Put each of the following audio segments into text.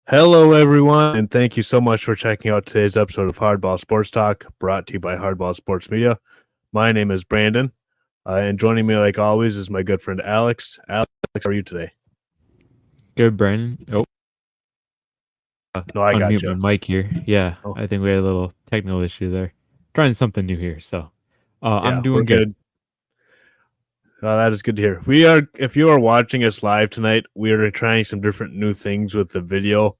Hello, everyone, and thank you so much for checking out today's episode of Hardball Sports Talk, brought to you by Hardball Sports Media. My name is Brandon, and joining me, like always, is my good friend Alex. Alex, how are you today? Good, Brandon. No, I got Unmute you. my mic here. Yeah, Oh, I think we had a little technical issue there. Trying something new here, so I'm yeah, we're doing good. good. That is good to hear. If you are watching us live tonight, we are trying some different new things with the video.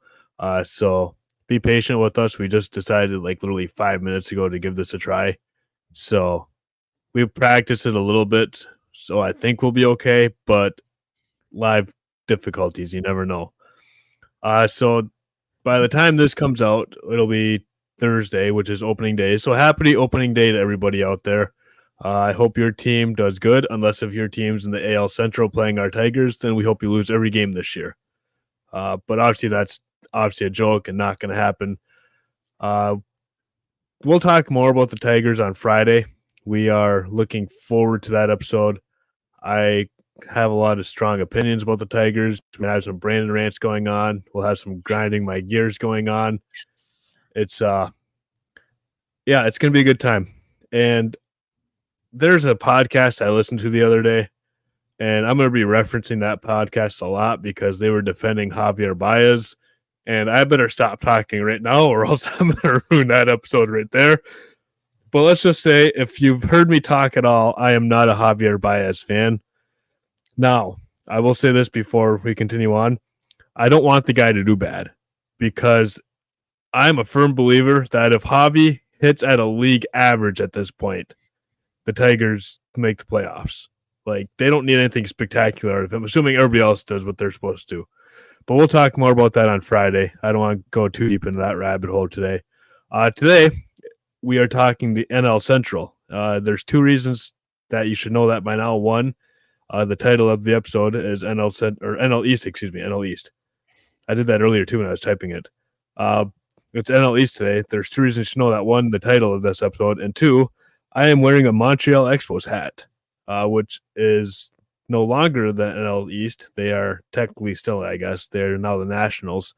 So be patient with us. We just decided, like, literally 5 minutes ago to give this a try. So we practiced it a little bit. So I think we'll be okay, but live difficulties. You never know. So by the time this comes out, it'll be Thursday, which is opening day. So happy opening day to everybody out there. I hope your team does good. Unless if your team's in the AL Central playing our Tigers, then we hope you lose every game this year. But obviously, that's obviously a joke and not going to happen. Uh, we'll talk more about the Tigers on Friday. We are looking forward to that episode. I have a lot of strong opinions about the Tigers. We have some Brandon rants going on. We'll have some grinding my gears going on. It's yeah, it's gonna be a good time. And there's a podcast I listened to the other day, and I'm gonna be referencing that podcast a lot because they were defending Javier Baez. And I better stop talking right now, or else I'm gonna ruin that episode right there. But let's just say, if you've heard me talk at all, I am not a Javier Baez fan. Now, I will say this before we continue on. I don't want the guy to do bad because I'm a firm believer that if Javi hits at a league average at this point, the Tigers make the playoffs. Like, they don't need anything spectacular. I'm assuming everybody else does what they're supposed to. But we'll talk more about that on Friday. I don't want to go too deep into that rabbit hole today. Today, we are talking the NL Central. There's two reasons that you should know that by now. One, the title of the episode is NL East, excuse me, NL East. I did that earlier too when I was typing it. Uh, it's NL East today. There's two reasons to know that. One, the title of this episode, and two, I am wearing a Montreal Expos hat, which is no longer the NL East. They are technically still, I guess, they're now the Nationals.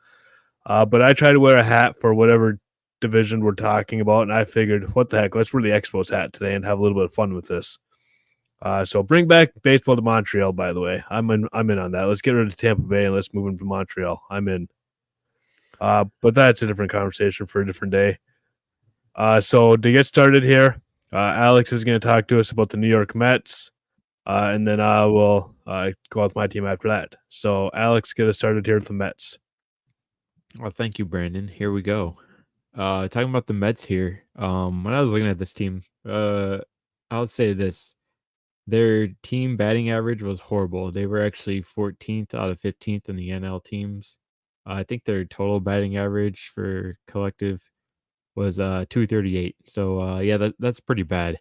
But I try to wear a hat for whatever division we're talking about, and I figured, what the heck, let's wear the Expos hat today and have a little bit of fun with this. So bring back baseball to Montreal. By the way, I'm in on that. Let's get rid of Tampa Bay and let's move them to Montreal. I'm in. But that's a different conversation for a different day. So to get started here, Alex is going to talk to us about the New York Mets, and then I will go with my team after that. So Alex, get us started here with the Mets. Well, thank you, Brandon. Here we go. Talking about the Mets here. When I was looking at this team, I'll say this: their team batting average was horrible. They were actually 14th out of 15th in the NL teams. I think their total batting average for collective was 238. So yeah, that's pretty bad.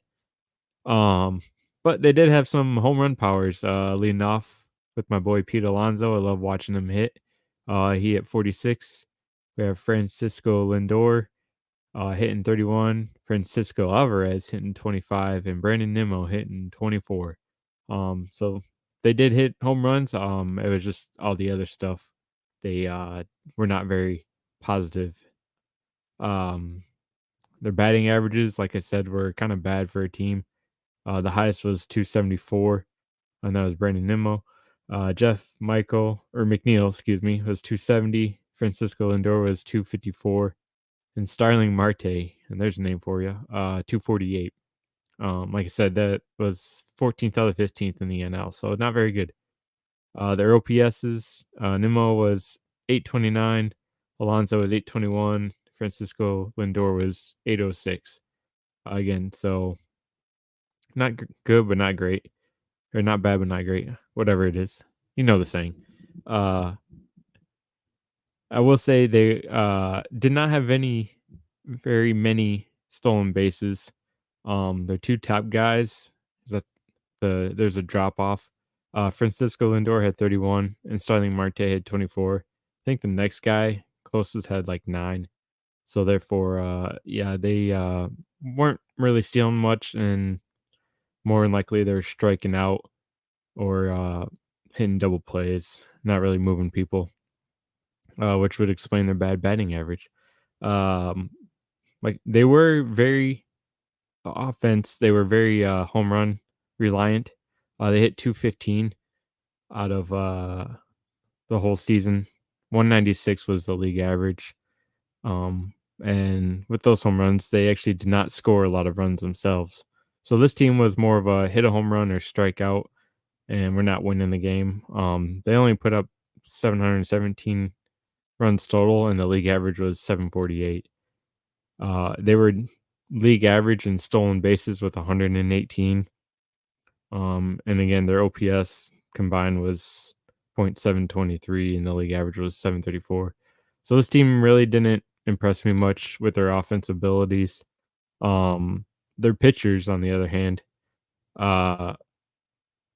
Um, but they did have some home run powers. Leading off with my boy Pete Alonso. I love watching him hit. He hit 46. We have Francisco Lindor hitting 31. Francisco Alvarez hitting 25, and Brandon Nimmo hitting 24. So they did hit home runs. It was just all the other stuff. They were not very positive. Um, their batting averages, like I said, were kind of bad for a team. The highest was 274, and that was Brandon Nimmo. Jeff Michael or McNeil, excuse me, was 270. Francisco Lindor was 254, and Starling Marte, and there's a name for you, 248. Like I said, that was 14th out of 15th in the NL, so not very good. Their OPSs, Nimmo was 829, Alonso was 821, Francisco Lindor was 806. Again, so not good, but not great. Or not bad, but not great. Whatever it is. You know the saying. Uh, I will say they did not have very many stolen bases. Their two top guys, that there's a drop off. Francisco Lindor had 31 and Starling Marte had 24. I think the next guy closest had like 9. So therefore, yeah, they weren't really stealing much, and more than likely they're striking out or hitting double plays, not really moving people. which would explain their bad batting average. Um, like they were very offense, they were very home run reliant. They hit 215 out of the whole season. 196 was the league average. Um, and with those home runs, they actually did not score a lot of runs themselves. So this team was more of a hit a home run or strike out, and we're not winning the game. They only put up 717 runs total, and the league average was 748. They were league average in stolen bases with 118. And again, their OPS combined was .723, and the league average was 734. So this team really didn't impress me much with their offensive abilities. Um, their pitchers, on the other hand, uh,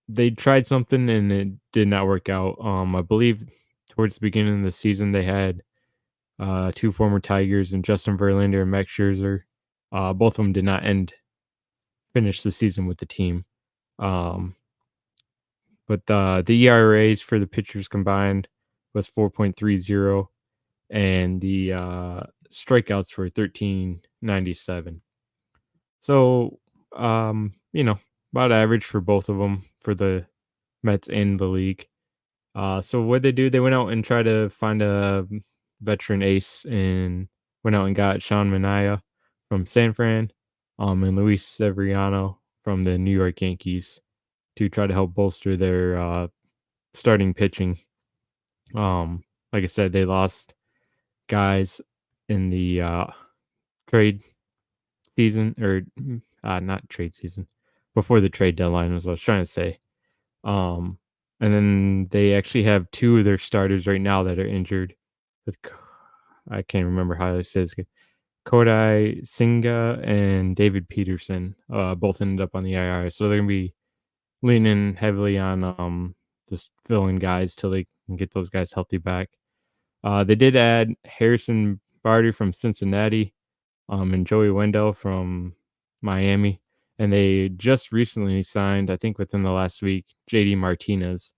they tried something and it did not work out. I believe towards the beginning of the season they had two former Tigers and Justin Verlander and Max Scherzer. Both of them did not finish the season with the team. Um, but the ERAs for the pitchers combined was 4.30, and the strikeouts were 1397. So, about average for both of them for the Mets and the league. So what they do? They went out and tried to find a veteran ace, and went out and got Sean Manaea from San Fran, and Luis Severiano from the New York Yankees to try to help bolster their starting pitching. Like I said, they lost guys in the trade season, or not trade season, before the trade deadline was what I was trying to say. And then they actually have two of their starters right now that are injured. I can't remember how it says. Kodai Singa and David Peterson both ended up on the IR, so they're gonna be leaning heavily on just filling guys till they can get those guys healthy back. They did add Harrison Barty from Cincinnati, and Joey Wendell from Miami, and they just recently signed, I think within the last week, JD Martinez,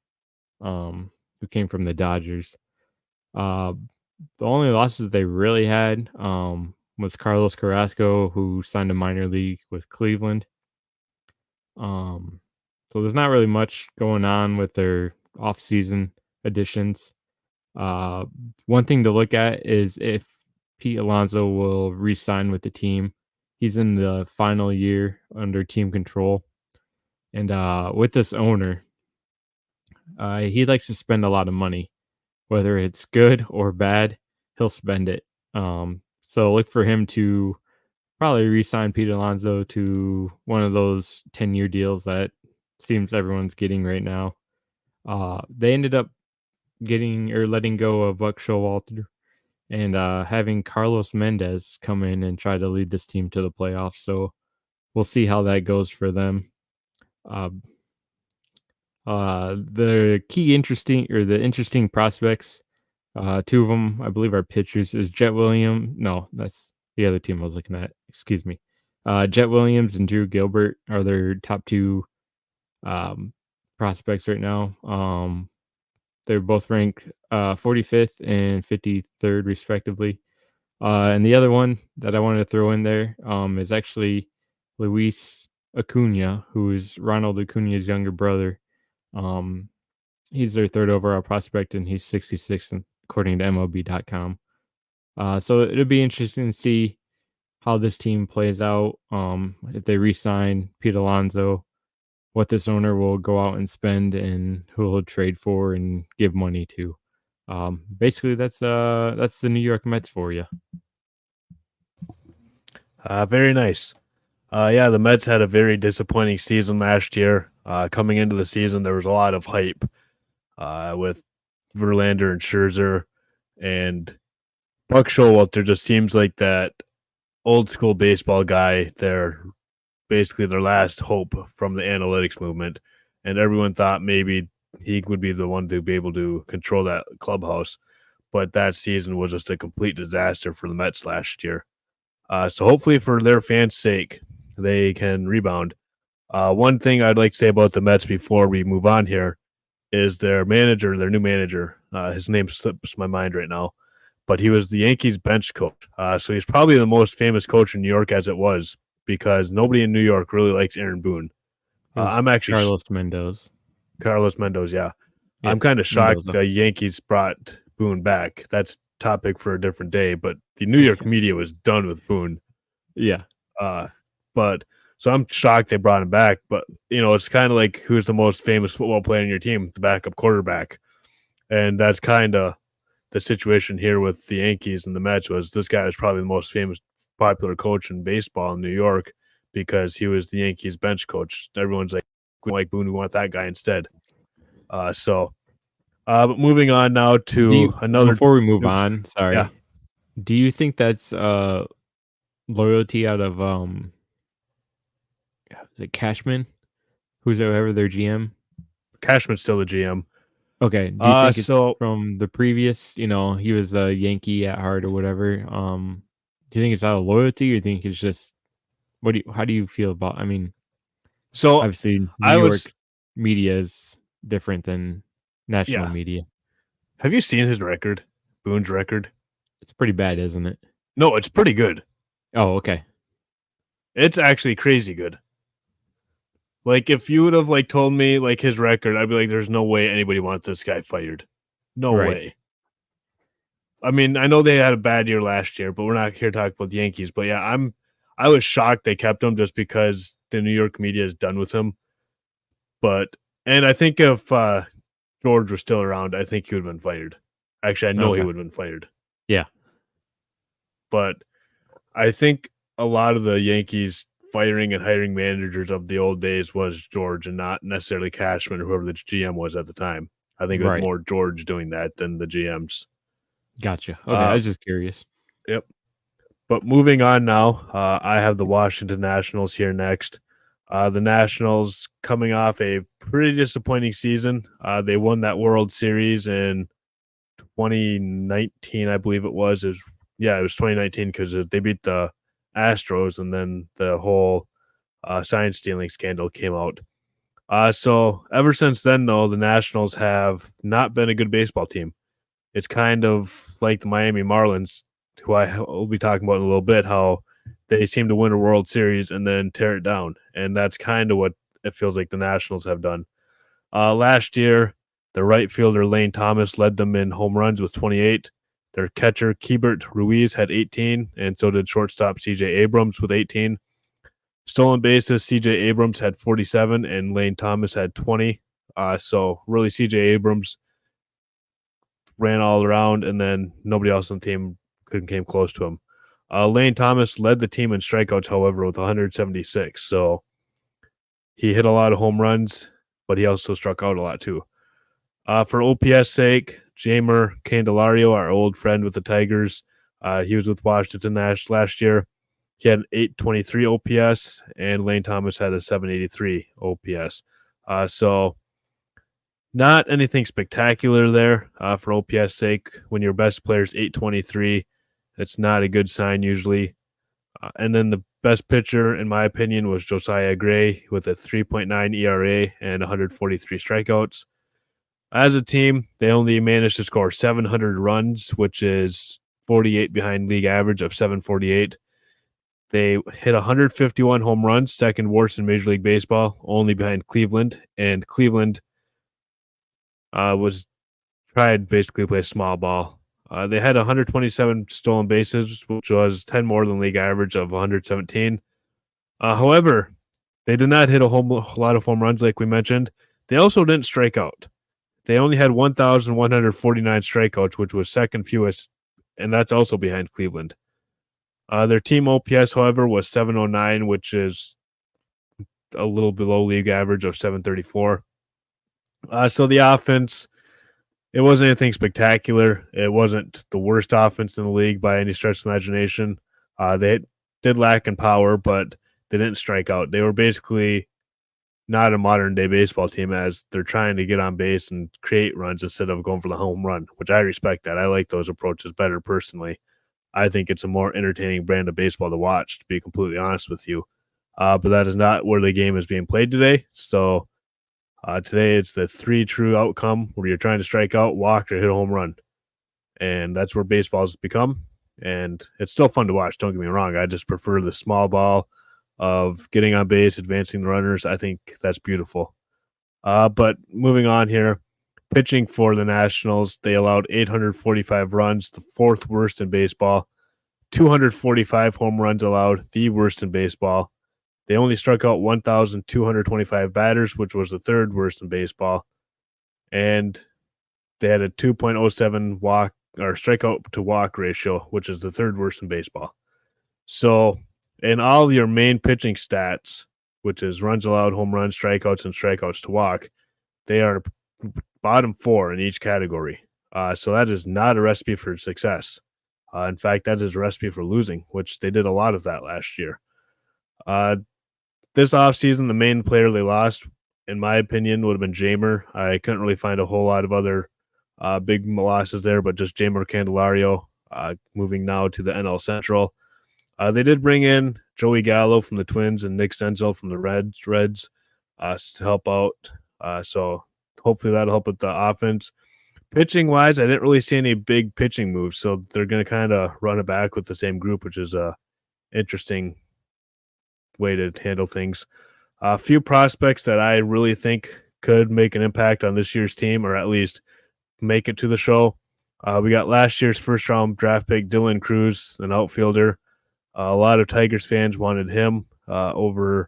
who came from the Dodgers. The only losses they really had was Carlos Carrasco, who signed a minor league with Cleveland. So there's not really much going on with their off-season additions. One thing to look at is if Pete Alonso will re-sign with the team. He's in the final year under team control. And with this owner, he likes to spend a lot of money. Whether it's good or bad, he'll spend it. So look for him to probably re-sign Pete Alonso to one of those 10-year deals that seems everyone's getting right now. They ended up letting go of Buck Showalter and having Carlos Mendez come in and try to lead this team to the playoffs. So we'll see how that goes for them. The interesting prospects, two of them, I believe, are pitchers. Is Jet Williams? No, that's the other team I was looking at. Excuse me. Jet Williams and Drew Gilbert are their top two prospects right now. They're both ranked 45th and 53rd, respectively. And the other one that I wanted to throw in there is actually Luis Acuna, who is Ronald Acuna's younger brother. He's their third overall prospect, and he's 66th according to MLB.com. So it'll be interesting to see how this team plays out. If they re-sign Pete Alonso, what this owner will go out and spend, and who he'll trade for and give money to. Basically, that's the New York Mets for you. Very nice. Yeah, the Mets had a very disappointing season last year. Coming into the season, there was a lot of hype with Verlander and Scherzer, and Buck Showalter just seems like that old school baseball guy. They're basically their last hope from the analytics movement, and everyone thought maybe he would be the one to be able to control that clubhouse. But that season was just a complete disaster for the Mets last year. So hopefully, for their fans' sake, they can rebound. One thing I'd like to say about the Mets before we move on here is their manager, their new manager. His name slips my mind right now, but he was the Yankees bench coach. So he's probably the most famous coach in New York as it was, because nobody in New York really likes Aaron Boone. It was I'm actually Carlos Mendoza. Carlos Mendoza. Yeah, Yeah, I'm kind of shocked Mendoza. the Yankees brought Boone back. That's topic for a different day. But the New York media was done with Boone. Yeah. But so I'm shocked they brought him back. But it's kind of like, who's the most famous football player in your team? The backup quarterback, and that's kind of the situation here with the Yankees and the Mets. Was this guy was probably the most famous, popular coach in baseball in New York, because he was the Yankees bench coach. Everyone's like, we like Boone, we want that guy instead. But moving on now Do to you another. before we move Oops, on, yeah, sorry. Do you think that's loyalty out of is it Cashman? Who's ever their GM? Cashman's still the GM. Okay. Do you think it's So from the previous, he was a Yankee at heart or whatever? Do you think it's out of loyalty, or do you think it's just how do you feel about, I mean, so obviously New I York was media is different than national yeah. media. Have you seen his record? Boone's record? It's pretty bad, isn't it? No, it's pretty good. Oh, okay. It's actually crazy good. Like, if you would have told me his record, I'd be like, there's no way anybody wants this guy fired. No Right. way. I mean, I know they had a bad year last year, but we're not here to talk about the Yankees. But yeah, I was shocked they kept him, just because the New York media is done with him. And I think if George was still around, I think he would have been fired. Actually, I know he Okay. would have been fired. Yeah. But I think a lot of the Yankees firing and hiring managers of the old days was George, and not necessarily Cashman or whoever the GM was at the time. I think it was Right. more George doing that than the GMs. Gotcha. Okay. I was just curious. Yep. But moving on now, I have the Washington Nationals here next. The Nationals coming off a pretty disappointing season. They won that World Series in 2019, I believe it was. It was 2019, because they beat the Astros, and then the whole sign stealing scandal came out. So ever since then, though, the Nationals have not been a good baseball team. It's kind of like the Miami Marlins, who I will be talking about in a little bit, how they seem to win a World Series and then tear it down. And that's kind of what it feels like the Nationals have done. Last year, the right fielder Lane Thomas led them in home runs with 28. Their catcher Keibert Ruiz had 18, and so did shortstop CJ Abrams with 18. Stolen bases, CJ Abrams had 47, and Lane Thomas had 20. So really, CJ Abrams ran all around, and then nobody else on the team came close to him. Lane Thomas led the team in strikeouts, however, with 176. So he hit a lot of home runs, but he also struck out a lot too. For OPS sake, Jamer Candelario, our old friend with the Tigers, he was with Washington last year. He had an 823 OPS, and Lane Thomas had a 783 OPS. So not anything spectacular there for OPS sake. When your best player is 823, that's not a good sign usually. And then the best pitcher, in my opinion, was Josiah Gray with a 3.9 ERA and 143 strikeouts. As a team, they only managed to score 700 runs, which is 48 behind league average of 748. They hit 151 home runs, second worst in Major League Baseball, only behind Cleveland. And Cleveland was tried basically to play small ball. They had 127 stolen bases, which was 10 more than league average of 117. However, they did not hit a whole lot of home runs like we mentioned. They also didn't strike out. They only had 1,149 strikeouts, which was second fewest, and that's also behind Cleveland. Their team OPS, however, was 709, which is a little below league average of 734. So the offense, it wasn't anything spectacular. It wasn't the worst offense in the league by any stretch of imagination. They did lack in power, but they didn't strike out. They were basically not a modern day baseball team, as they're trying to get on base and create runs instead of going for the home run, which I respect that. I like those approaches better personally. I think it's a more entertaining brand of baseball to watch, to be completely honest with you. But that is not where the game is being played today. So Today, it's the three true outcome where you're trying to strike out, walk, or hit a home run. And that's where baseball's become. And it's still fun to watch. Don't get me wrong. I just prefer the small ball of getting on base, advancing the runners. I think that's beautiful. But moving on here, pitching for the Nationals, they allowed 845 runs, the fourth worst in baseball. 245 home runs allowed, the worst in baseball. They only struck out 1,225 batters, which was the third worst in baseball. And they had a 2.07 walk or strikeout to walk ratio, which is the third worst in baseball. So, in all of your main pitching stats, which is runs allowed, home runs, strikeouts, and strikeouts to walk, they are bottom four in each category. So that is not a recipe for success. In fact, that is a recipe for losing, which they did a lot of that last year. This offseason, the main player they lost, in my opinion, would have been Jamer. I couldn't really find a whole lot of other big losses there, but just Jamer Candelario moving now to the NL Central. They did bring in Joey Gallo from the Twins and Nick Senzel from the Reds to help out. So hopefully that'll help with the offense. Pitching wise, I didn't really see any big pitching moves, so they're going to kind of run it back with the same group, which is a interesting way to handle things. A few prospects that I really think could make an impact on this year's team, or at least make it to the show. We got last year's first round draft pick Dylan Cruz, an outfielder. A lot of Tigers fans wanted him over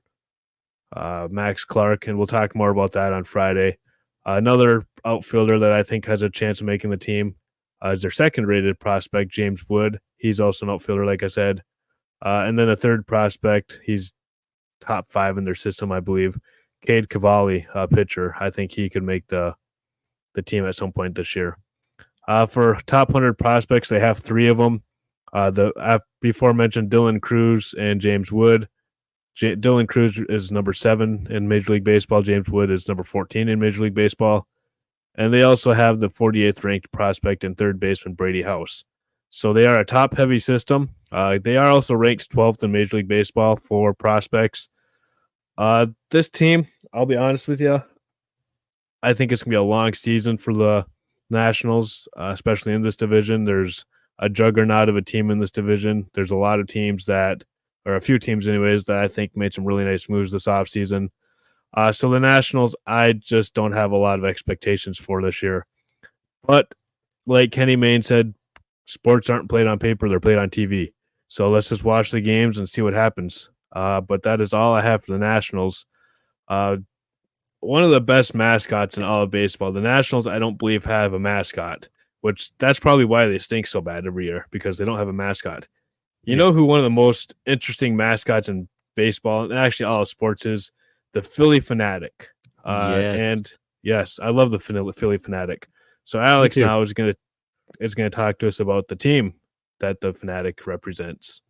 Max Clark, and we'll talk more about that on Friday. Another outfielder that I think has a chance of making the team is their second rated prospect, James Wood. He's also an outfielder, like I said. And then a third prospect, he's top 5 in their system, I believe. Cade Cavalli, pitcher. I think he could make the team at some point this year. For top 100 prospects, they have 3 of them. The before mentioned Dylan Cruz and James Wood. Dylan Cruz is number 7 in Major League Baseball. James Wood is number 14 in Major League Baseball. And they also have the 48th ranked prospect and third baseman Brady House. So they are a top-heavy system. They are also ranked 12th in Major League Baseball for prospects. This team, I'll be honest with you, I think it's going to be a long season for the Nationals, especially in this division. There's a juggernaut of a team in this division. There's a lot of teams that, or a few teams anyways, that I think made some really nice moves this offseason. So the Nationals, I just don't have a lot of expectations for this year. But like Kenny Mayne said, sports aren't played on paper, they're played on TV. So let's just watch the games and see what happens. But that is all I have for the Nationals. One of the best mascots in all of baseball. The Nationals, I don't believe, have a mascot, which that's probably why they stink so bad every year, because they don't have a mascot. You know who one of the most interesting mascots in baseball, and actually all of sports, is? The Philly Fanatic. Yes. And yes, I love the Philly Fanatic. So Alex now is going to talk to us about the team that the Fanatic represents.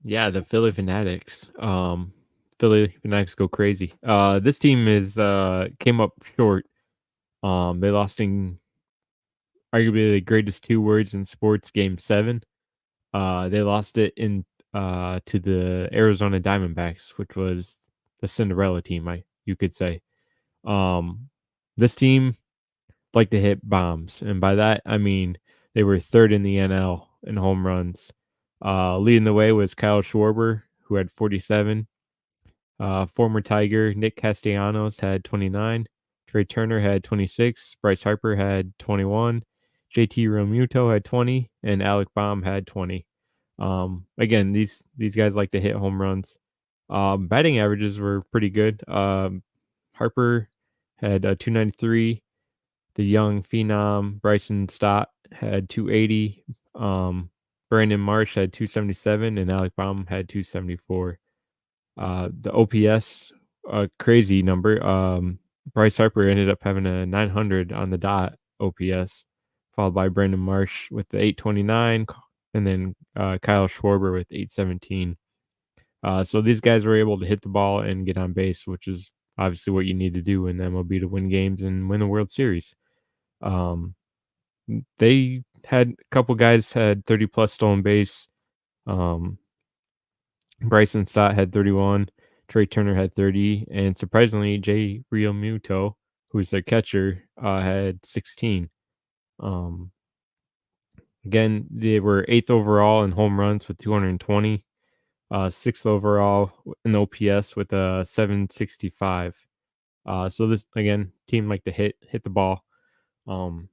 Yeah, the Philly Fanatics. Philly Fanatics go crazy. This team is came up short. They lost in arguably the greatest 2 words in sports, Game 7. They lost it in to the Arizona Diamondbacks, which was the Cinderella team, you could say. This team liked to hit bombs, and by that I mean they were 3rd in the NL in home runs. Leading the way was Kyle Schwarber, who had 47. Former Tiger Nick Castellanos had 29. Trey Turner had 26. Bryce Harper had 21. JT Realmuto had 20, and Alec Baum had 20. Again, these guys like to hit home runs. Batting averages were pretty good. Harper had 293. The young phenom Bryson Stott had 280. Brandon Marsh had 277, and Alec Baum had 274. The OPS, a crazy number. Bryce Harper ended up having a 900 on the dot OPS, followed by Brandon Marsh with the 829, and then Kyle Schwarber with 817. So these guys were able to hit the ball and get on base, which is obviously what you need to do in the MLB to win games and win the World Series. They had a couple guys had 30+ stolen base. Bryson Stott had 31. Trey Turner had 30, and surprisingly, Jay Realmuto, who's their catcher, had 16. Um, Again, they were 8th overall in home runs with 220, 6th overall in OPS with a 765. So this again, team like to hit the ball,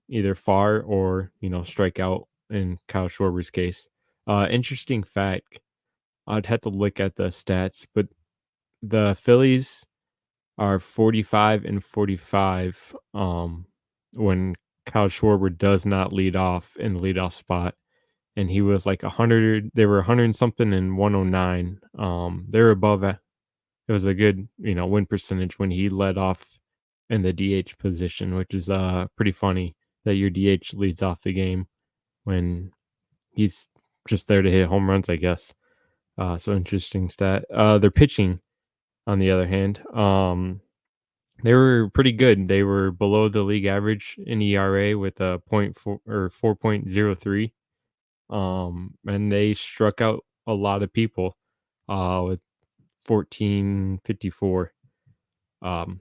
either far or strike out. In Kyle Schwarber's case, interesting fact. I'd have to look at the stats, but the Phillies are 45 and 45 when Kyle Schwarber does not lead off in the leadoff spot, and he was like 100. They were 100 and something and 109. They're above it. It was a good win percentage when he led off in the DH position, which is pretty funny that your DH leads off the game when he's just there to hit home runs, I guess. So interesting stat. Their pitching, on the other hand, they were pretty good. They were below the league average in ERA with a 0.4 or 4.03. And they struck out a lot of people with 1454. Um,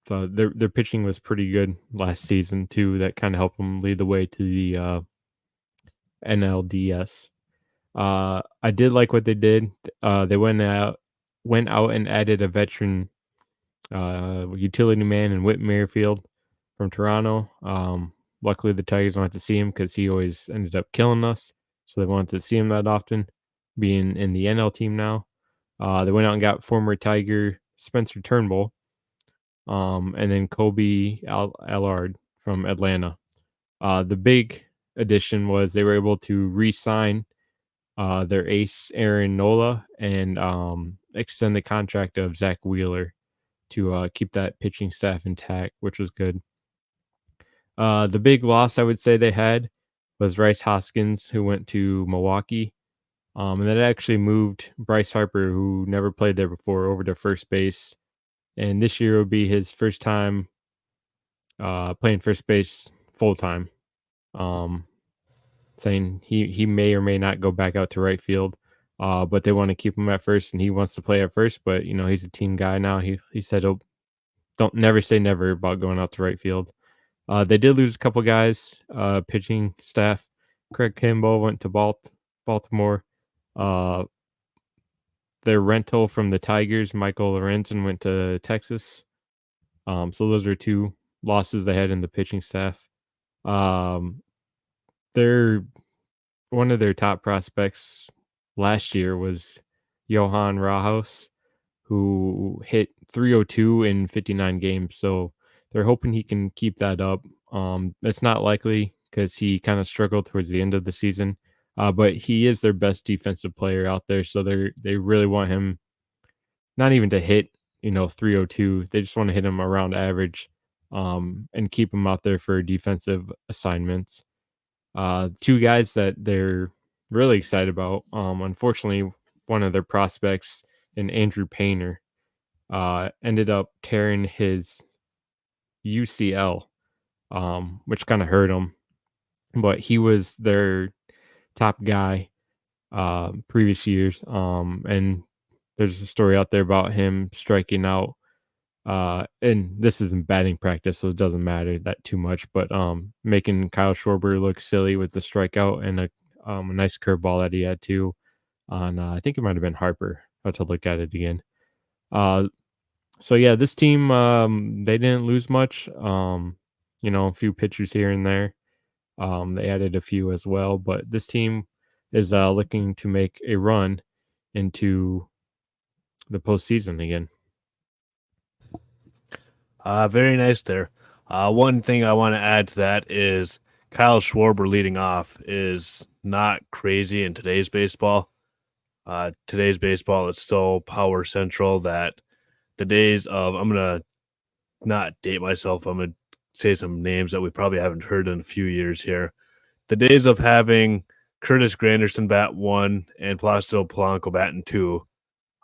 so their pitching was pretty good last season too. That kind of helped them lead the way to the NLDS. I did like what they did. They went out and added a veteran utility man in Whit Merrifield from Toronto. Luckily, the Tigers don't have to see him because he always ended up killing us. So they wanted to see him that often, being in the NL team now. They went out and got former Tiger Spencer Turnbull, and then Kobe Allard from Atlanta. The big addition was they were able to re-sign their ace Aaron Nola and extend the contract of Zach Wheeler to keep that pitching staff intact, which was good. The big loss I would say they had was Bryce Hoskins, who went to Milwaukee. And that actually moved Bryce Harper, who never played there before, over to first base. And this year will be his first time playing first base full time. Saying he may or may not go back out to right field, but they want to keep him at first, and he wants to play at first. But he's a team guy now. He said he'll don't never say never about going out to right field. They did lose a couple guys, pitching staff. Craig Kimball went to Baltimore. Uh, their rental from the Tigers, Michael Lorenzen, went to Texas. So those are two losses they had in the pitching staff. Their one of their top prospects last year was Johan Rajos, who hit 302 in 59 games. So they're hoping he can keep that up. It's not likely because he kind of struggled towards the end of the season, but he is their best defensive player out there. So they really want him not even to hit 302. They just want to hit him around average, and keep him out there for defensive assignments. Two guys that they're really excited about. Unfortunately, one of their prospects, and Andrew Painter, ended up tearing his UCL, which kind of hurt him. But he was their top guy previous years. And there's a story out there about him striking out. And this isn't batting practice, so it doesn't matter that too much. But making Kyle Schwarber look silly with the strikeout and a nice curveball that he had too. On I think it might have been Harper. I have to look at it again. So yeah, this team they didn't lose much. A few pitchers here and there. They added a few as well, but this team is looking to make a run into the postseason again. Very nice there. One thing I want to add to that is Kyle Schwarber leading off is not crazy in today's baseball. Today's baseball is so power central that the days of, I'm going to not date myself, I'm going to say some names that we probably haven't heard in a few years here. The days of having Curtis Granderson bat 1 and Placido Polanco batting 2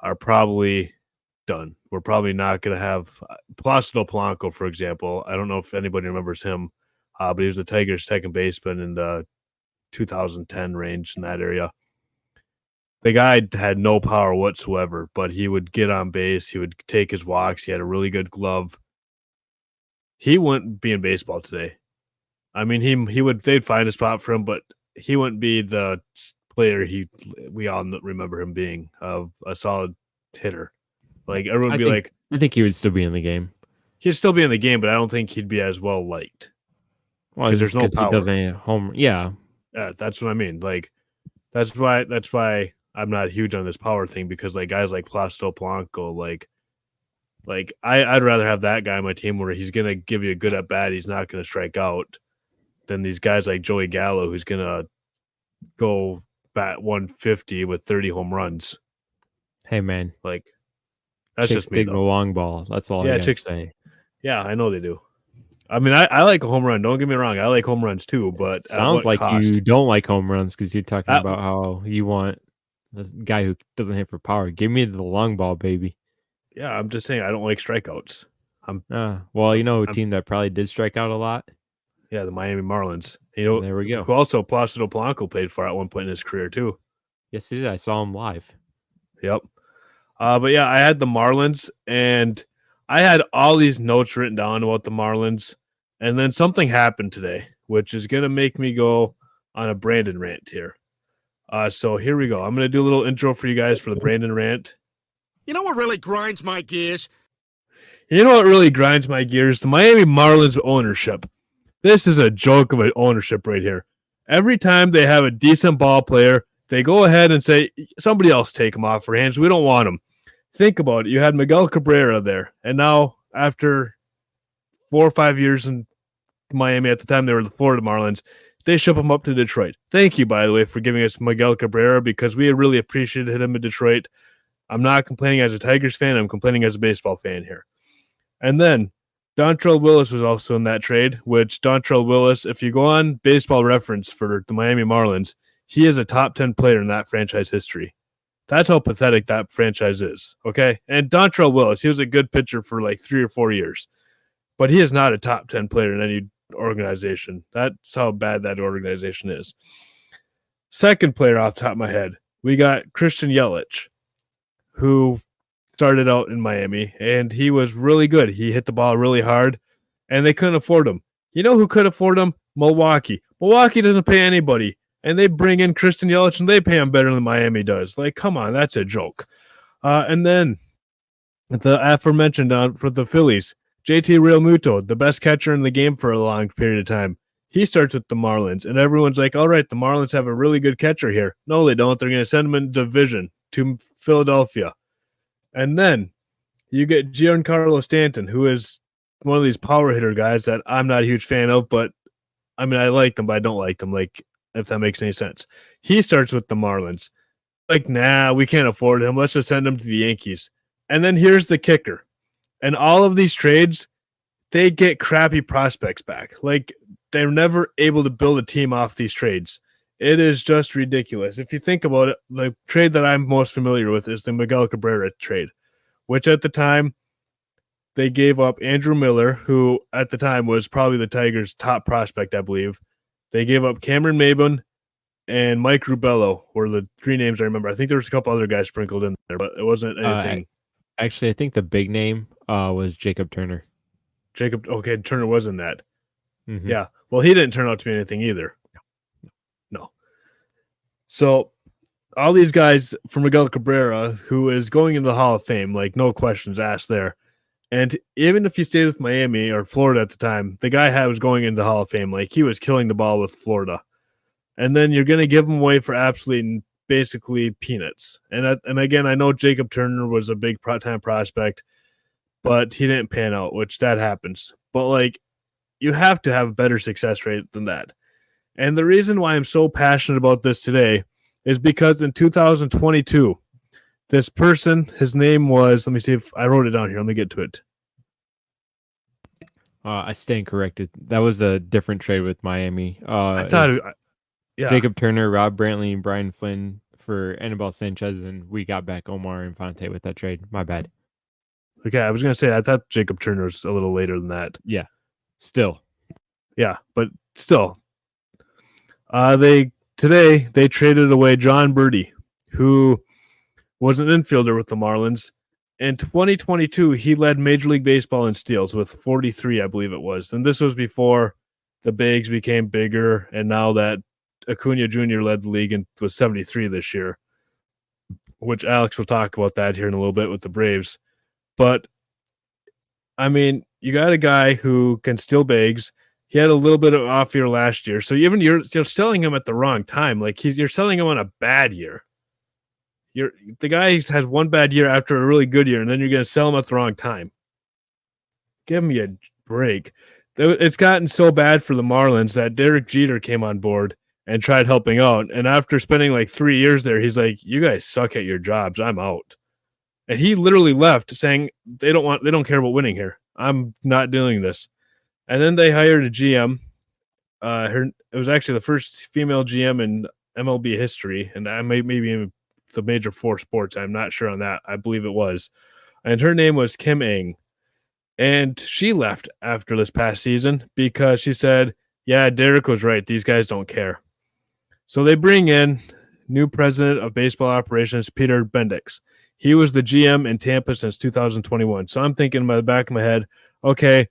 are probably done. We're probably not going to have Placido Polanco, for example. I don't know if anybody remembers him, but he was the Tigers' second baseman in the 2010 range in that area. The guy had no power whatsoever, but he would get on base. He would take his walks. He had a really good glove. He wouldn't be in baseball today. I mean, they'd find a spot for him, but he wouldn't be the player we all remember him being, of a solid hitter. Like everyone would be like, I think he would still be in the game. he'd still be in the game, but I don't think he'd be as well liked Well, because there's no because he power. doesn't home. Yeah, Yeah, that's what I mean. Like that's why I'm not huge on this power thing, because like guys like Placido Polanco, I'd rather have that guy on my team where he's gonna give you a good at bat, he's not gonna strike out, than these guys like Joey Gallo, who's gonna go bat 150 with 30 home runs. hey man, Like that's chicks just me dig the though. long ball. That's all I Yeah, gotta say. Yeah, I know they do. I mean, I like a home run. Don't get me wrong. I like home runs too, It but at sounds what like you cost? don't like home runs because you're talking At, about how you want this guy who doesn't hit for power. Give me the long ball, baby. yeah, I'm just saying I don't like strikeouts. I'm, Well, you know a I'm team that probably did strike out a lot. yeah, the Miami Marlins. You know, There we go. who also Placido Polanco played for at one point in his career too. Yes, he did. I saw him live. Yep. But yeah, I had the Marlins, and I had all these notes written down about the Marlins, and then something happened today, which is gonna make me go on a Brandon rant here. So here we go. I'm gonna do a little intro for you guys for the Brandon rant. You know what really grinds my gears? You know what really grinds my gears? The Miami Marlins ownership. This is a joke of an ownership right here. Every time they have a decent ball player, they go ahead and say, somebody else take him off our hands. We don't want him. Think about it. You had Miguel Cabrera there, and now after 4 or 5 years in Miami, at the time they were the Florida Marlins, they ship him up to Detroit. Thank you, by the way, for giving us Miguel Cabrera, because we really appreciated him in Detroit. I'm not complaining as a Tigers fan. I'm complaining as a baseball fan here. And then Dontrell Willis was also in that trade, which Dontrell Willis, if you go on Baseball Reference for the Miami Marlins, he is a top 10 player in that franchise history. That's how pathetic that franchise is, okay? And Dontrell Willis, he was a good pitcher for like 3 or 4 years, but he is not a top 10 player in any organization. That's how bad that organization is. Second player off the top of my head, we got Christian Yelich, who started out in Miami, and he was really good. He hit the ball really hard, and they couldn't afford him. You know who could afford him? Milwaukee. Milwaukee doesn't pay anybody, and they bring in Christian Yelich, and they pay him better than Miami does. Like, come on, that's a joke. And then the aforementioned for the Phillies, JT Realmuto, the best catcher in the game for a long period of time. He starts with the Marlins, and everyone's like, all right, the Marlins have a really good catcher here. No, they don't. They're going to send him in division to Philadelphia. And then you get Giancarlo Stanton, who is one of these power hitter guys that I'm not a huge fan of, but I mean, I like them, but I don't like them, like, if that makes any sense. He starts with the Marlins. Like, nah, we can't afford him. Let's just send him to the Yankees. And then here's the kicker. And all of these trades, they get crappy prospects back. Like, they're never able to build a team off these trades. It is just ridiculous. If you think about it, the trade that I'm most familiar with is the Miguel Cabrera trade, which at the time they gave up Andrew Miller, who at the time was probably the Tigers' top prospect, I believe. They gave up Cameron Maybin and Mike Rubello were the three names I remember. I think there was a couple other guys sprinkled in there, but it wasn't anything. Actually, I think the big name was Jacob Turner. Turner was in that. Mm-hmm. Yeah. Well, he didn't turn out to be anything either. No. So all these guys from Miguel Cabrera, who is going into the Hall of Fame, like no questions asked there. And even if he stayed with Miami or Florida at the time, the guy was going into the Hall of Fame. Like, he was killing the ball with Florida. And then you're going to give him away for absolutely basically peanuts. And again, I know Jacob Turner was a big time prospect, but he didn't pan out, which that happens. But like, you have to have a better success rate than that. And the reason why I'm so passionate about this today is because in 2022, this person, his name was, let me see if I wrote it down here. Let me get to it. I stand corrected. That was a different trade with Miami. I thought, Jacob Turner, Rob Brantley, and Brian Flynn for Anibal Sanchez, and we got back Omar Infante with that trade. My bad. Okay, I was going to say, I thought Jacob Turner was a little later than that. Yeah, still. Yeah, but still. Today they traded away John Birdie. who was an infielder with the Marlins. In 2022, he led Major League Baseball in steals with 43, I believe it was. And this was before the bigs became bigger, and now that Acuna Jr. led the league and was 73 this year, which Alex will talk about that here in a little bit with the Braves. But, I mean, you got a guy who can steal bigs. He had a little bit of off year last year. So even you're selling him at the wrong time. Like you're selling him on a bad year. The guy has one bad year after a really good year, and then you're going to sell him at the wrong time. Give me a break. It's gotten so bad for the Marlins that Derek Jeter came on board and tried helping out. And after spending like 3 years there, he's like, "You guys suck at your jobs. I'm out." And he literally left saying they don't care about winning here. I'm not doing this. And then they hired a GM. It was actually the first female GM in MLB history, and I maybe in the major 4 sports. I'm not sure on that. I believe it was. And her name was Kim Ng. And she left after this past season because she said, "Yeah, Derek was right. These guys don't care." So they bring in new president of baseball operations, Peter Bendix. He was the GM in Tampa since 2021. So I'm thinking by the back of my head, okay,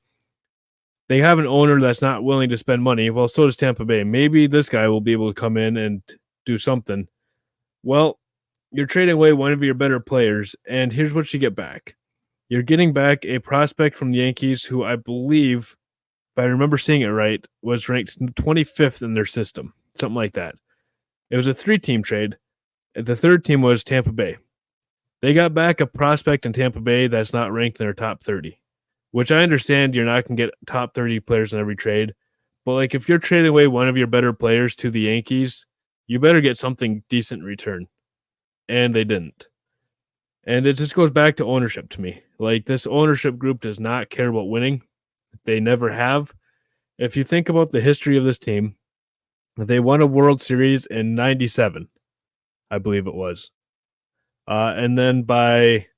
they have an owner that's not willing to spend money. Well, so does Tampa Bay. Maybe this guy will be able to come in and do something. Well, you're trading away one of your better players, and here's what you get back. You're getting back a prospect from the Yankees who I believe, if I remember seeing it right, was ranked 25th in their system, something like that. It was a 3-team trade. The third team was Tampa Bay. They got back a prospect in Tampa Bay that's not ranked in their top 30, which I understand you're not going to get top 30 players in every trade. But like if you're trading away one of your better players to the Yankees, you better get something decent in return. And they didn't. And it just goes back to ownership to me. Like this ownership group does not care about winning. They never have. If you think about the history of this team, they won a World Series in 97, I believe it was. And then by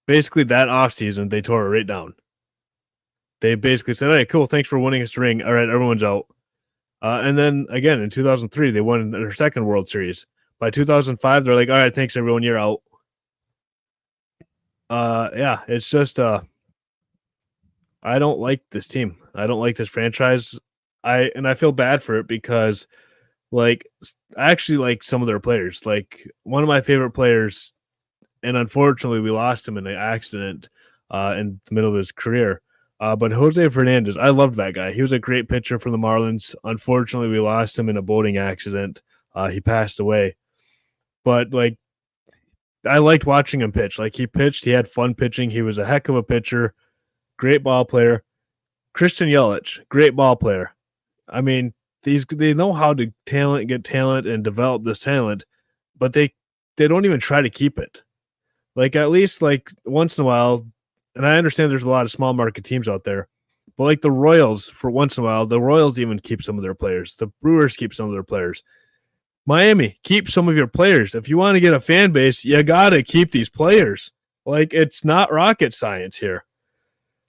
basically that offseason, they tore it right down. They basically said, "Hey, cool, thanks for winning us a ring. All right, everyone's out." And then again in 2003, they won their second World Series. By 2005, they're like, "All right, thanks everyone, you're out." Yeah, it's just I don't like this team. I don't like this franchise. I feel bad for it because like I actually like some of their players. Like one of my favorite players, and unfortunately we lost him in an accident in the middle of his career. But Jose Fernandez, I loved that guy. He was a great pitcher for the Marlins. Unfortunately, we lost him in a boating accident. He passed away. But like I liked watching him pitch. Like he pitched, he had fun pitching. He was a heck of a pitcher, great ball player. Christian Yelich, great ball player. I mean, they know how to get talent and develop this talent, but they don't even try to keep it. Like at least like once in a while, and I understand there's a lot of small market teams out there, but like the Royals, for once in a while, the Royals even keep some of their players. The Brewers keep some of their players. Miami, keep some of your players. If you want to get a fan base, you got to keep these players. Like, it's not rocket science here.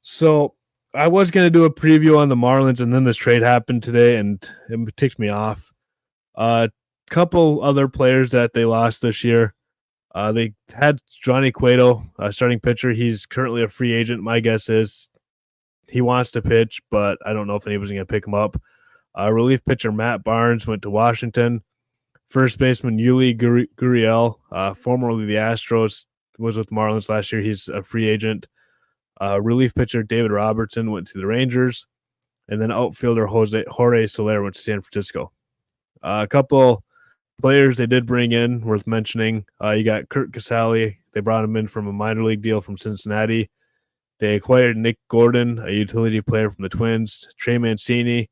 So I was going to do a preview on the Marlins, and then this trade happened today, and it ticked me off. A couple other players that they lost this year. They had Johnny Cueto, starting pitcher. He's currently a free agent. My guess is he wants to pitch, but I don't know if anybody's going to pick him up. Relief pitcher Matt Barnes went to Washington. First baseman Yuli Gurriel, formerly the Astros, was with the Marlins last year. He's a free agent. Relief pitcher David Robertson went to the Rangers. And then outfielder Jorge Soler went to San Francisco. A couple players they did bring in worth mentioning. You got Kurt Casale. They brought him in from a minor league deal from Cincinnati. They acquired Nick Gordon, a utility player from the Twins. Trey Mancini.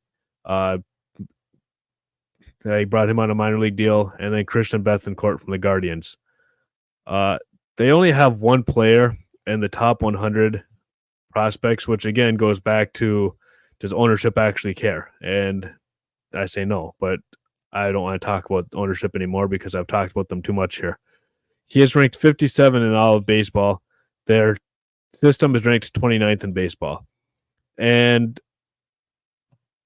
They brought him on a minor league deal. And then Christian Bethancourt from the Guardians. They only have one player in the top 100 prospects, which again goes back to, does ownership actually care? And I say no, but I don't want to talk about ownership anymore because I've talked about them too much here. He is ranked 57 in all of baseball. Their system is ranked 29th in baseball. And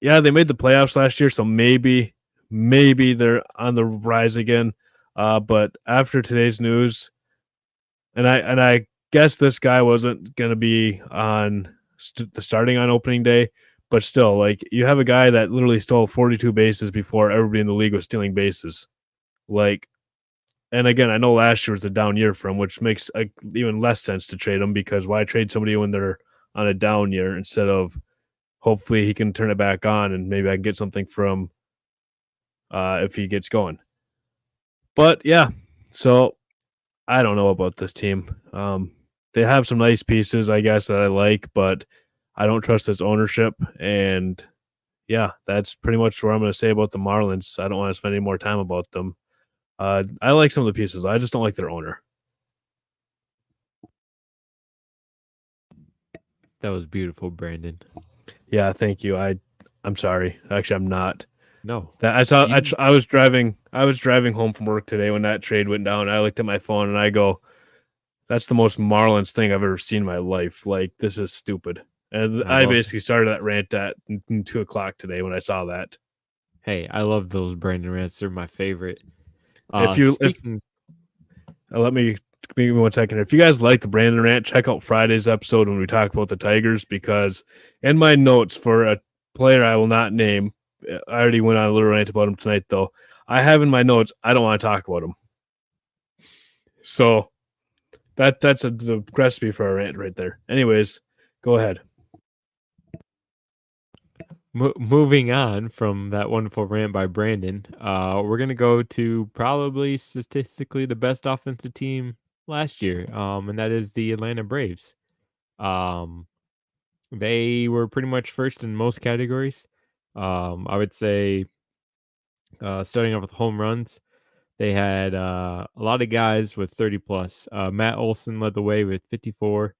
yeah, they made the playoffs last year, so maybe maybe they're on the rise again. But after today's news, and I guess this guy wasn't going to be on the starting on opening day, but still, like you have a guy that literally stole 42 bases before everybody in the league was stealing bases. Like, and again, I know last year was a down year for him, which makes even less sense to trade him because why trade somebody when they're on a down year instead of hopefully he can turn it back on and maybe I can get something from if he gets going. But yeah, so I don't know about this team. They have some nice pieces, I guess, that I like, but I don't trust this ownership. And yeah, that's pretty much what I'm going to say about the Marlins. I don't want to spend any more time about them. I like some of the pieces. I just don't like their owner. That was beautiful, Brandon. Yeah, thank you. I'm sorry. Actually, I'm not. No, That I saw. you, I was driving. I was driving home from work today when that trade went down. I looked at my phone and I go, "That's the most Marlins thing I've ever seen in my life. Like this is stupid." And I I love. basically started that rant at 2 o'clock today when I saw that. Hey, I love those Brandon rants. They're my favorite. If Speaking, let me give me 1 second. If you guys like the Brandon rant, check out Friday's episode when we talk about the Tigers because in my notes for a player I will not name, I already went on a little rant about him tonight though. I have in my notes I don't want to talk about him. So that's the recipe for a rant right there. Anyways, go ahead. moving on from that wonderful rant by Brandon, we're gonna go to probably statistically the best offensive team last year, and that is the Atlanta Braves. Um, they were pretty much first in most categories. I would say, starting off with home runs, they had a lot of guys with 30 plus. Matt Olson led the way with 54.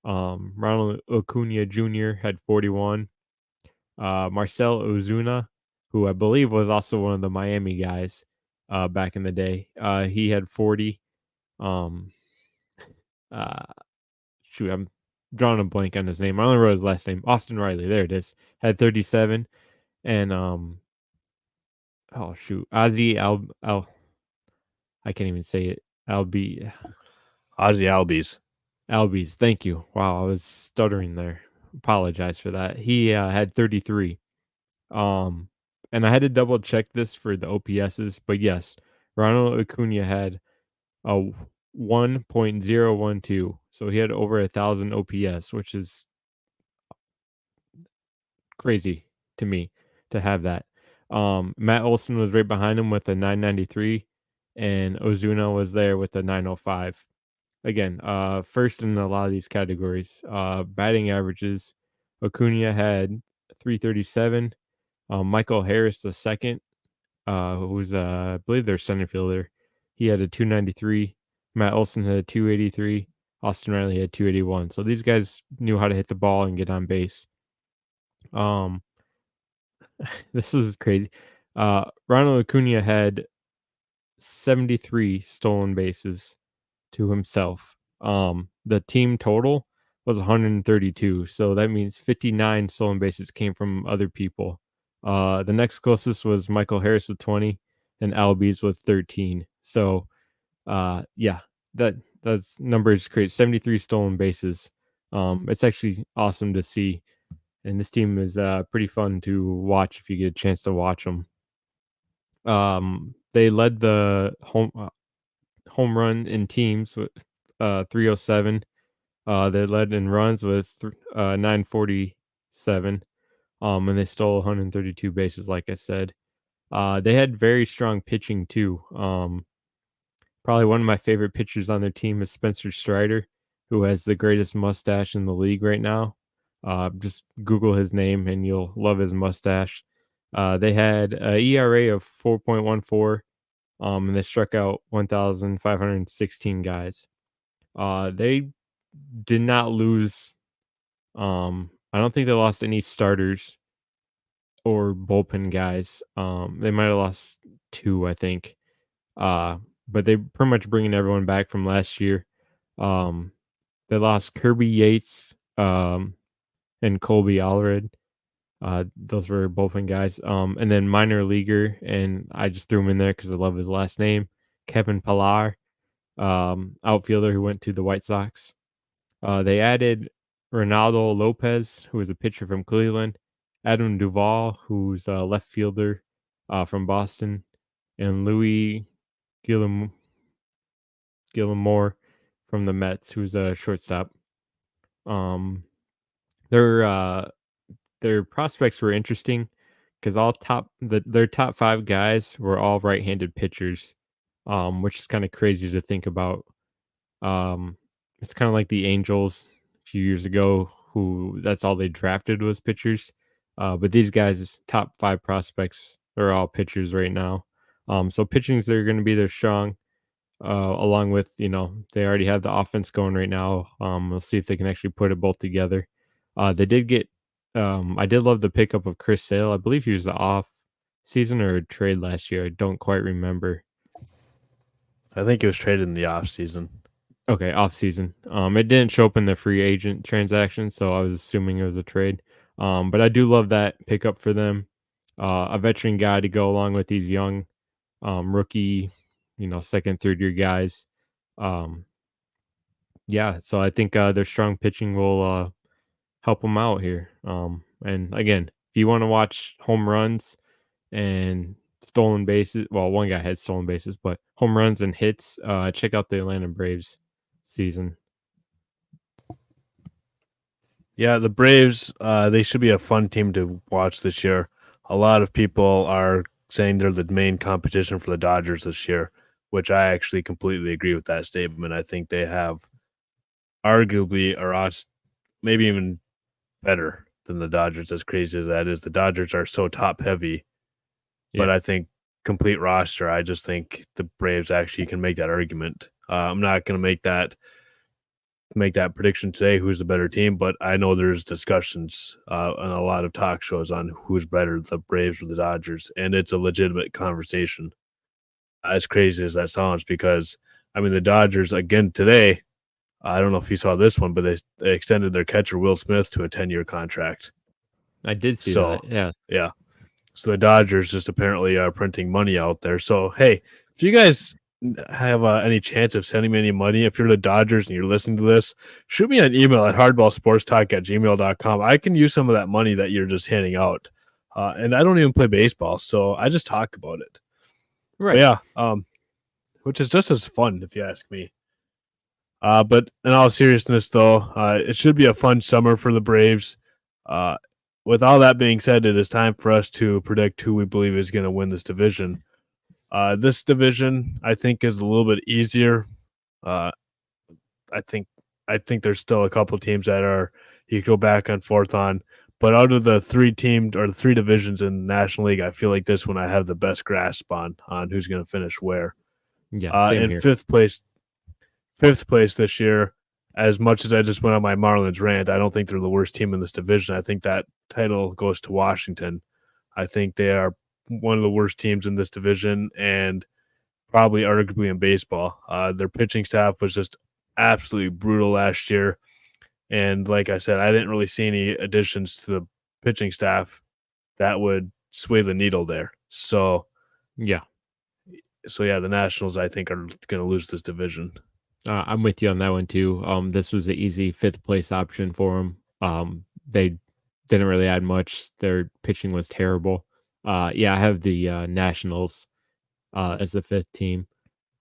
Ronald Acuna Jr. had 41. Marcel Ozuna, who I believe was also one of the Miami guys back in the day, he had 40. Um, uh, Shoot, I'm drawing a blank on his name. I only wrote his last name. Austin Riley. There it is. Had 37. And oh shoot, I can't even say it. Ozzy Albies. Albies. Thank you. Wow, I was stuttering there. Apologize for that. He had 33. Um, and I had to double check this for the OPSs, but yes, Ronald Acuna had a 1.012, so he had over 1,000 OPS, which is crazy to me to have that. Matt Olson was right behind him with a 993, and Ozuna was there with a 905. Again, first in a lot of these categories. Batting averages, Acuna had 337. Michael Harris the second, who's I believe their center fielder, he had a 293. Matt Olson had a 283. Austin Riley had 281. So these guys knew how to hit the ball and get on base. Um, this is crazy. Ronald Acuna had 73 stolen bases to himself. The team total was 132, so that means 59 stolen bases came from other people. The next closest was Michael Harris with 20 and Albies with 13. So, yeah, that's numbers great. 73 stolen bases. It's actually awesome to see, and this team is pretty fun to watch if you get a chance to watch them. They led the home run in teams with 307. They led in runs with 947. And they stole 132 bases, like I said. They had very strong pitching too. Probably one of my favorite pitchers on their team is Spencer Strider, who has the greatest mustache in the league right now. Just Google his name and you'll love his mustache. They had an ERA of 4.14, and they struck out 1,516 guys. They did not lose. I don't think they lost any starters or bullpen guys. They might have lost two, I think. But they pretty much bringing everyone back from last year. They lost Kirby Yates, and Colby Allred. Those were bullpen guys. And then minor leaguer, and I just threw him in there because I love his last name, Kevin Pillar, outfielder who went to the White Sox. They added Ronaldo Lopez, who was a pitcher from Cleveland, Adam Duvall, who's a left fielder from Boston, and Louis Gillim- Gillimore from the Mets, who's a shortstop. Um, their their prospects were interesting because their top 5 guys were all right-handed pitchers, which is kind of crazy to think about. Um, it's kind of like the Angels a few years ago, who that's all they drafted was pitchers. But these guys' top 5 prospects are all pitchers right now. So pitchings are going to be their strong, along with they already have the offense going right now. We'll see if they can actually put it both together. They did get. I did love the pickup of Chris Sale. I believe he was the off season or a trade last year. I don't quite remember. I think it was traded in the off season. Okay, off season. It didn't show up in the free agent transaction, so I was assuming it was a trade. But I do love that pickup for them. A veteran guy to go along with these young, rookie, second, third year guys. Um, yeah, so I think their strong pitching will help them out here. And again, if you want to watch home runs and stolen bases, well, one guy had stolen bases, but home runs and hits, check out the Atlanta Braves season. Yeah, the Braves, they should be a fun team to watch this year. A lot of people are saying they're the main competition for the Dodgers this year, which I actually completely agree with that statement. I think they have arguably or us maybe even better than the Dodgers, as crazy as that is. The Dodgers are so top heavy, but Yeah. I think complete roster, I just think the Braves actually can make that argument. I'm not going to make that prediction today who's the better team, but I know there's discussions on a lot of talk shows on who's better, the Braves or the Dodgers, and it's a legitimate conversation. As crazy as that sounds, because I mean the Dodgers again today. I don't know if you saw this one, but they extended their catcher Will Smith to a 10-year contract. I did see So that. Yeah. yeah, so the Dodgers just apparently are printing money out there. So hey, if you guys have any chance of sending me any money, if you're the Dodgers and you're listening to this, shoot me an email at hardballsportstalk@gmail.com. I can use some of that money that you're just handing out. And I don't even play baseball, so I just talk about it. Right. But yeah, which is just as fun if you ask me. But in all seriousness, though, it should be a fun summer for the Braves. Uh, with all that being said, it is time for us to predict who we believe is going to win this division. This division, I think, is a little bit easier. Uh, I think there's still a couple teams that are you could go back and forth on. But out of the 3 teams or the 3 divisions in the National League, I feel like this one I have the best grasp on who's going to finish where. Yeah. Same In here. fifth place this year. As much as I just went on my Marlins rant, I don't think they're the worst team in this division. I think that title goes to Washington. I think they are one of the worst teams in this division and probably arguably in baseball. Their pitching staff was just absolutely brutal last year. And like I said, I didn't really see any additions to the pitching staff that would sway the needle there. Yeah. Yeah, the Nationals, I think, are going to lose this division. I'm with you on that one too. This was an easy 5th place option for them. They didn't really add much. Their pitching was terrible. Yeah, I have the Nationals as the 5th team.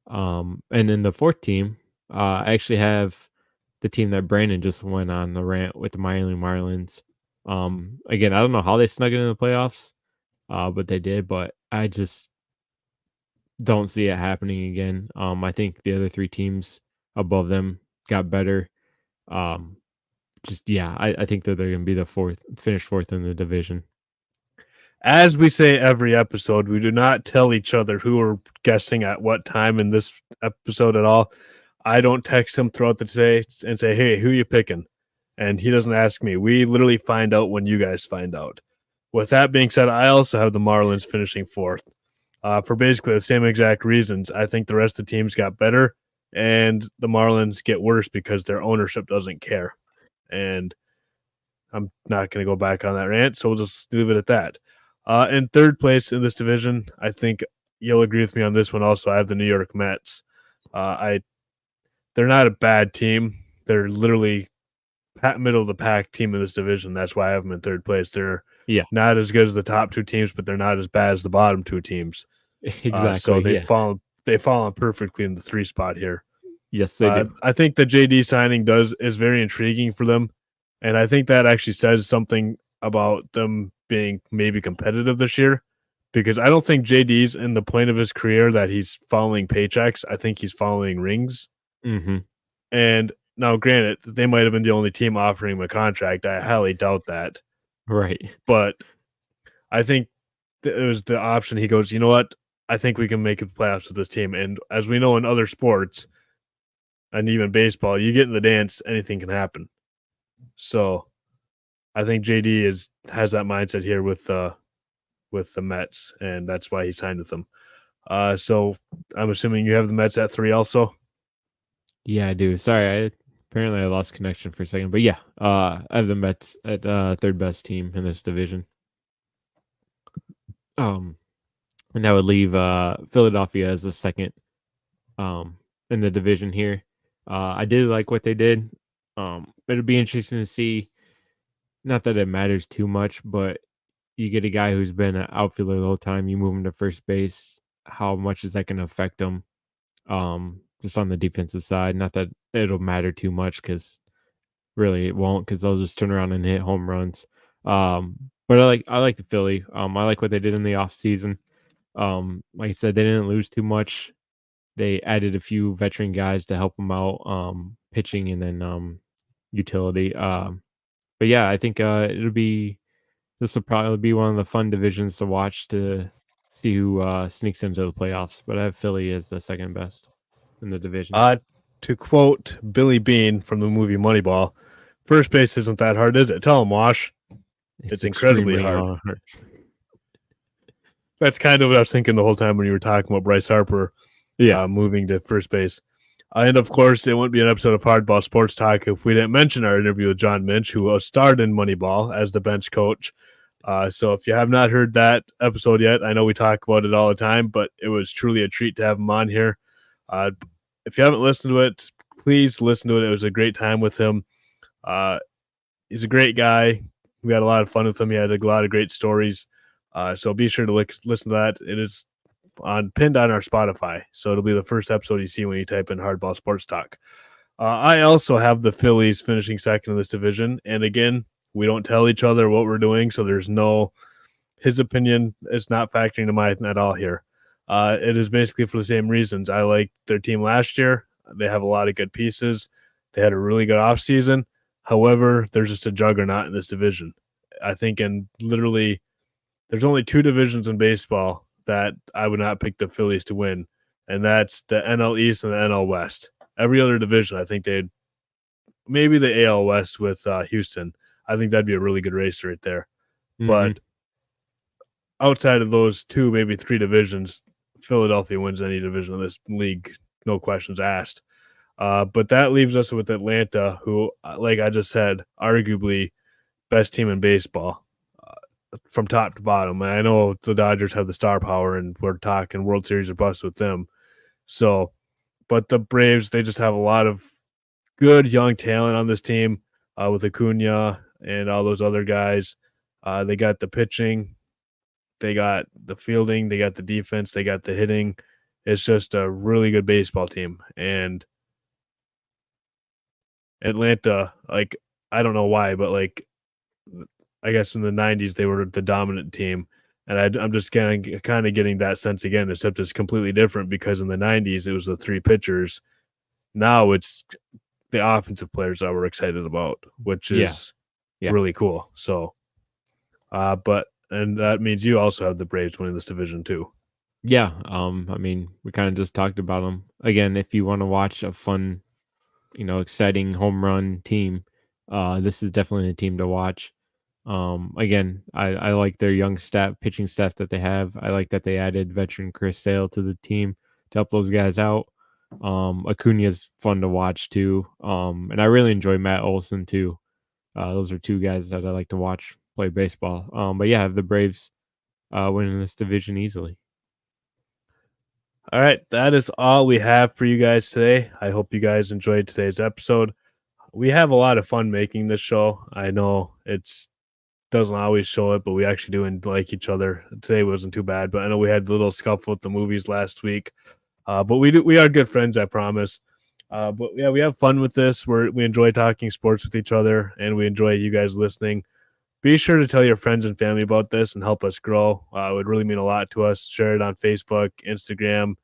And in the 4th team, I actually have the team that Brandon just went on the rant with, the Miami Marlins. Again, I don't know how they snuck it in the playoffs, but they did. But I just don't see it happening again. I think the other 3 teams above them got better. Um, I think that they're going to be finish 4th in the division. As we say every episode, we do not tell each other who we're guessing at what time in this episode at all. I don't text him throughout the day and say, hey, who you picking? And he doesn't ask me. We literally find out when you guys find out. With that being said, I also have the Marlins finishing 4th for basically the same exact reasons. I think the rest of the teams got better and the Marlins get worse because their ownership doesn't care. And I'm not going to go back on that rant, so we'll just leave it at that. In third place in this division, I think you'll agree with me on this one. Also, I have the New York Mets. They're not a bad team. They're literally middle of the pack team in this division. That's why I have them in third place. They're Yeah, not as good as the top two teams, but they're not as bad as the bottom two teams. So exactly. Yeah. they fall on perfectly in the 3 spot here. Yes, they do. I think the JD signing is very intriguing for them, and I think that actually says something about them being maybe competitive this year, because I don't think JD's in the point of his career that he's following paychecks. I think he's following rings. Mm-hmm. And now, granted, they might have been the only team offering him a contract. I highly doubt that, Right. but I think it was the option. He goes, you know what? I think we can make it playoffs with this team. And as we know in other sports, and even baseball, you get in the dance, anything can happen. So I think JD has that mindset here with the Mets, and that's why he signed with them. So I'm assuming you have the Mets at 3 also. Yeah, I do. Sorry, apparently I lost connection for a second, but yeah, I have the Mets at third best team in this division. And that would leave Philadelphia as a second in the division here. I did like what they did. It'll be interesting to see. Not that it matters too much, but you get a guy who's been an outfielder the whole time. You move him to first base. How much is that going to affect him? Just on the defensive side. Not that it'll matter too much because really it won't, because they'll just turn around and hit home runs. But I like the Philly. I like what they did in the offseason. Like I said, they didn't lose too much. They added a few veteran guys to help them out, pitching and then utility. But yeah, I think this will probably be one of the fun divisions to watch to see who sneaks into the playoffs. But I have Philly as the second best in the division. To quote Billy Bean from the movie Moneyball, first base isn't that hard, is it? Tell him, Wash. It's incredibly hard. That's kind of what I was thinking the whole time when you were talking about Bryce Harper moving to first base. And of course, it wouldn't be an episode of Hardball Sports Talk if we didn't mention our interview with John Minch, who starred in Moneyball as the bench coach. So if you have not heard that episode yet, I know we talk about it all the time, but it was truly a treat to have him on here. If you haven't listened to it, please listen to it. It was a great time with him. He's a great guy. We had a lot of fun with him. He had a lot of great stories. So be sure to listen to that. It is pinned on our Spotify. So it'll be the first episode you see when you type in Hardball Sports Talk. I also have the Phillies finishing second in this division. And again, we don't tell each other what we're doing. So there's his opinion is not factoring into mine at all here. It is basically for the same reasons. I liked their team last year. They have a lot of good pieces. They had a really good offseason. However, there's just a juggernaut in this division. I think there's only 2 divisions in baseball that I would not pick the Phillies to win, and that's the NL East and the NL West. Every other division, I think maybe the AL West with Houston. I think that'd be a really good race right there. Mm-hmm. But outside of those 2, maybe 3 divisions, Philadelphia wins any division of this league, no questions asked. But that leaves us with Atlanta, who, like I just said, arguably best team in baseball from top to bottom. And I know the Dodgers have the star power, and we're talking World Series or bust with them. So, but the Braves, they just have a lot of good young talent on this team with Acuna and all those other guys. They got the pitching. They got the fielding, they got the defense, they got the hitting. It's just a really good baseball team. And Atlanta, like, I don't know why, but like, I guess in the 90s, they were the dominant team. And I'm just kind of getting that sense again, except it's completely different because in the 90s, it was the 3 pitchers. Now it's the offensive players that we're excited about, which is really cool. So, and that means you also have the Braves winning this division too. Yeah. I mean, we kind of just talked about them. Again, if you want to watch a fun, exciting home run team, this is definitely a team to watch. Again, I like their young pitching staff that they have. I like that they added veteran Chris Sale to the team to help those guys out. Acuna is fun to watch too. And I really enjoy Matt Olson too. Those are two guys that I like to watch play baseball. But yeah, I have the Braves winning this division easily. All right, that is all we have for you guys today. I hope you guys enjoyed today's episode. We have a lot of fun making this show. I know it's doesn't always show it, but we actually do and like each other. Today wasn't too bad, but I know we had a little scuffle with the movies last week. But we are good friends, I promise. But yeah, we have fun with this. We enjoy talking sports with each other, and we enjoy you guys listening. Be sure to tell your friends and family about this and help us grow. It would really mean a lot to us. Share it on Facebook, Instagram,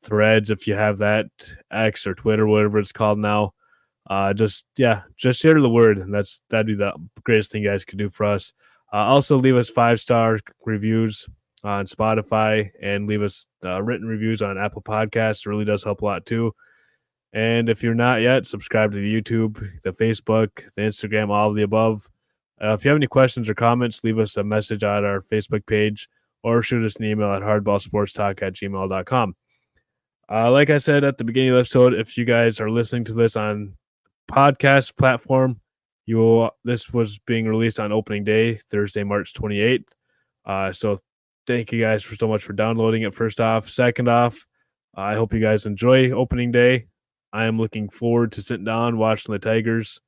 Threads if you have that, X or Twitter, whatever it's called now. Just share the word, and that'd be the greatest thing you guys could do for us. Also, leave us 5-star reviews on Spotify and leave us written reviews on Apple Podcasts. It really does help a lot too. And if you're not yet, subscribe to the YouTube, the Facebook, the Instagram, all of the above. If you have any questions or comments, leave us a message on our Facebook page or shoot us an email at hardballsportstalk@gmail.com. Like I said at the beginning of the episode, if you guys are listening to this on podcast platform, this was being released on opening day, Thursday, March 28th. So thank you guys so much for downloading it. First off, second off, I hope you guys enjoy opening day. I am looking forward to sitting down watching the Tigers.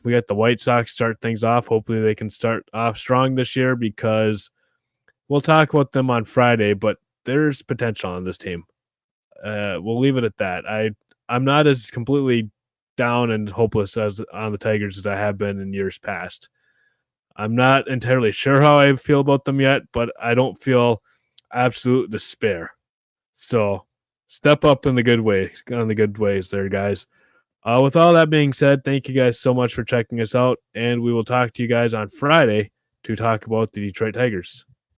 We got the White Sox start things off. Hopefully they can start off strong this year, because we'll talk about them on Friday, but there's potential on this team. We'll leave it at that. I'm not as completely down and hopeless as on the Tigers as I have been in years past. I'm not entirely sure how I feel about them yet, but I don't feel absolute despair. So step up in the good way, on the good ways there, guys. With all that being said, thank you guys so much for checking us out, and we will talk to you guys on Friday to talk about the Detroit Tigers.